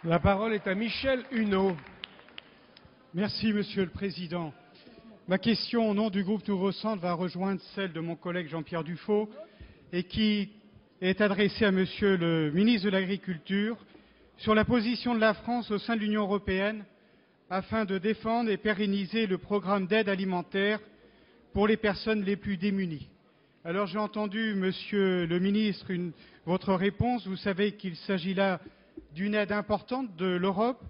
La parole est à Michel Huneau. Merci, Monsieur le Président. Ma question au nom du groupe Nouveau Centre va rejoindre celle de mon collègue Jean-Pierre Dufaux et qui est adressée à Monsieur le ministre de l'Agriculture sur la position de la France au sein de l'Union européenne afin de défendre et pérenniser le programme d'aide alimentaire pour les personnes les plus démunies. Alors j'ai entendu, Monsieur le ministre, votre réponse. Vous savez qu'il s'agit là d'une aide importante de l'Europe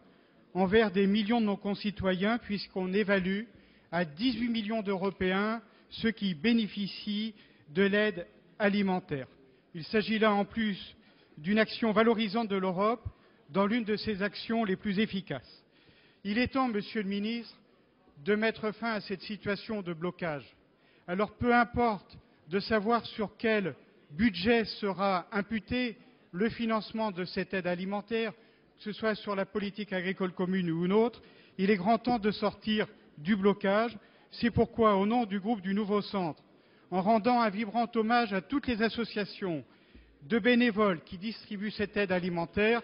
envers des millions de nos concitoyens, puisqu'on évalue à 18 millions d'Européens ceux qui bénéficient de l'aide alimentaire. Il s'agit là en plus d'une action valorisante de l'Europe dans l'une de ses actions les plus efficaces. Il est temps, Monsieur le ministre, de mettre fin à cette situation de blocage. Alors peu importe de savoir sur quel budget sera imputé le financement de cette aide alimentaire, que ce soit sur la politique agricole commune ou une autre, il est grand temps de sortir du blocage. C'est pourquoi, au nom du groupe du Nouveau Centre, en rendant un vibrant hommage à toutes les associations de bénévoles qui distribuent cette aide alimentaire,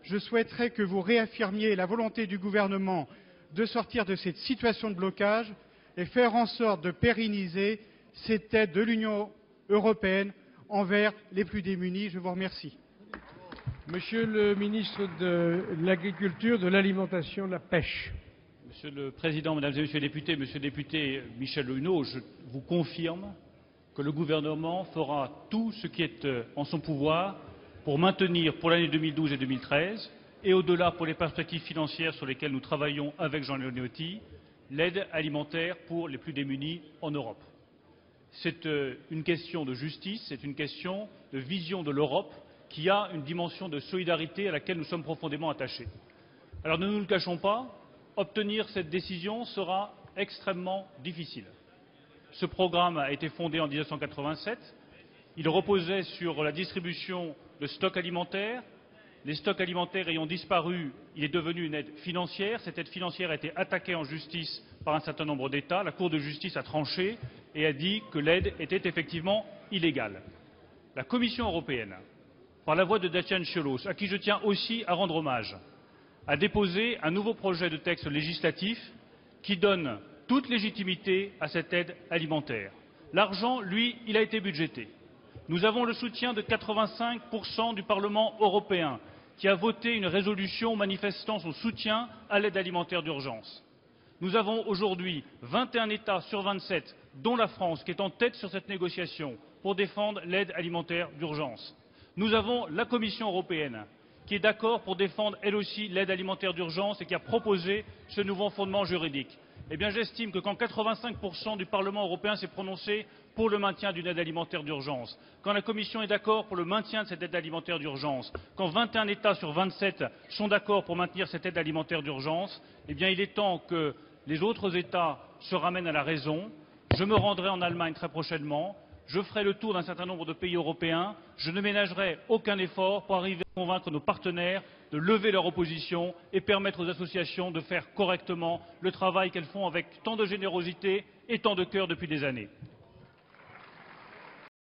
je souhaiterais que vous réaffirmiez la volonté du gouvernement de sortir de cette situation de blocage et faire en sorte de pérenniser cette aide de l'Union européenne envers les plus démunis. Je vous remercie. Monsieur le ministre de l'Agriculture, de l'Alimentation, de la Pêche. Monsieur le Président, Mesdames et Messieurs les députés, Monsieur le député Michel Huneau, je vous confirme que le gouvernement fera tout ce qui est en son pouvoir pour maintenir pour l'année 2012 et 2013, et au-delà pour les perspectives financières sur lesquelles nous travaillons avec Jean Leonetti, l'aide alimentaire pour les plus démunis en Europe. C'est une question de justice, c'est une question de vision de l'Europe qui a une dimension de solidarité à laquelle nous sommes profondément attachés. Alors ne nous le cachons pas, obtenir cette décision sera extrêmement difficile. Ce programme a été fondé en 1987, il reposait sur la distribution de stocks alimentaires. Les stocks alimentaires ayant disparu, il est devenu une aide financière. Cette aide financière a été attaquée en justice par un certain nombre d'États. La Cour de justice a tranché et a dit que l'aide était effectivement illégale. La Commission européenne, par la voix de Dacian Cioloș, à qui je tiens aussi à rendre hommage, a déposé un nouveau projet de texte législatif qui donne toute légitimité à cette aide alimentaire. L'argent, lui, il a été budgété. Nous avons le soutien de 85% du Parlement européen qui a voté une résolution manifestant son soutien à l'aide alimentaire d'urgence. Nous avons aujourd'hui 21 États sur 27, dont la France, qui est en tête sur cette négociation pour défendre l'aide alimentaire d'urgence. Nous avons la Commission européenne qui est d'accord pour défendre elle aussi l'aide alimentaire d'urgence et qui a proposé ce nouveau fondement juridique. Eh bien, j'estime que quand 85% du Parlement européen s'est prononcé pour le maintien d'une aide alimentaire d'urgence, quand la Commission est d'accord pour le maintien de cette aide alimentaire d'urgence, quand 21 États sur 27 sont d'accord pour maintenir cette aide alimentaire d'urgence, eh bien, il est temps que les autres États se ramènent à la raison. Je me rendrai en Allemagne très prochainement. Je ferai le tour d'un certain nombre de pays européens. Je ne ménagerai aucun effort pour arriver à convaincre nos partenaires de lever leur opposition et permettre aux associations de faire correctement le travail qu'elles font avec tant de générosité et tant de cœur depuis des années.